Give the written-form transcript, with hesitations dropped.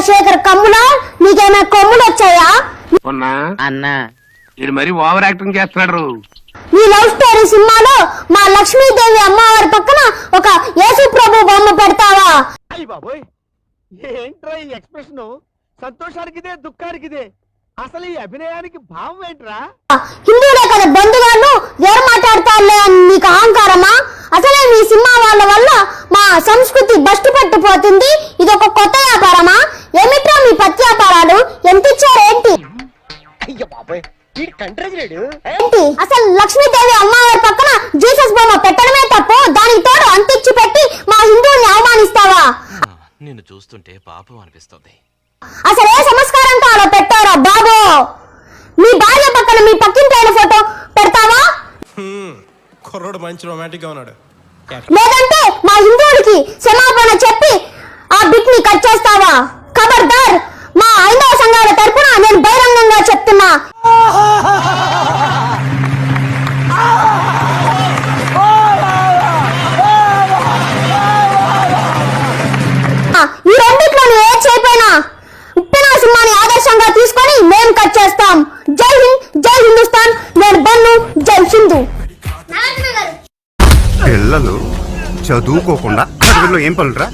శేఖర్ కమ్ములా నీకేమైనా కొమ్ములు వచ్చాయా? అన్నా ఇది మరి ఓవర్ యాక్టింగ్ చేస్తున్నాడు. ఈ లవ్ స్టోరీ సినిమాలో మా లక్ష్మీదేవి అమ్మవారి పక్కన ఒక యేసు ప్రభు బొమ్మ పెడతావా? అయ్య బాబోయ్, ఏంట్రా ఈ ఎక్స్ప్రెషన్? సంతోషానికిదే దుఃఖానికిదే. అసలు ఈ అభినయానికి భావం ఏంట్రా? హిందువులే కదా బంధుగాళ్ళు ఎవరు మాట్లాడతారులే అని నీకు అహంకారమా? అసలే మీ సినిమా వాళ్ళ వల్ల మా సంస్కృతి బస్టు పట్టిపోతుంది. ఇది ఒక కొత్త వ్యాపారమా? ఏమిట్రా మీ పత్తి వ్యాపారాలు? ఎంత ఇచ్చారు ఏంటి? ఏంటి అసలు లక్ష్మీదేవి అమ్మవారి పక్కన జీసస్ బొమ్మ పెట్టడమే తప్పు, దానికి తోడు అంతిచ్చి పెట్టి మా హిందువుల్ని అవమానిస్తావా? నిన్ను చూస్తుంటే పాపం అనిపిస్తుంది. అసలు ఏ సంస్కారంతో అలా పెట్టారా బాబు? మీ భార్య పక్కన మీ పక్కింటి ఫోటో పెడతావా? కుర్రోడు మంచి రొమాంటిక్ గా ఉన్నాడు. లేదంటే మా హిందువులకి క్షమాపణ చెప్పి ఆ బిట్ ని కట్ చేస్తావా? ఖబర్దార్, మా హైందవ సంఘాల తరపున నేను బహిరంగంగా చెప్తున్నా. ఈ రెండిట్లో ఏ చేయపోయినా ఉప్పిన సినిమాని ఆదర్శంగా తీసుకొని మేము కట్ చేస్తాం. జై హింద్, జై హిందుస్థాన్. నేను బన్ను, జై హిందూ. పిల్లలు చదువుకోకుండా చదువులో ఏం పనులురా?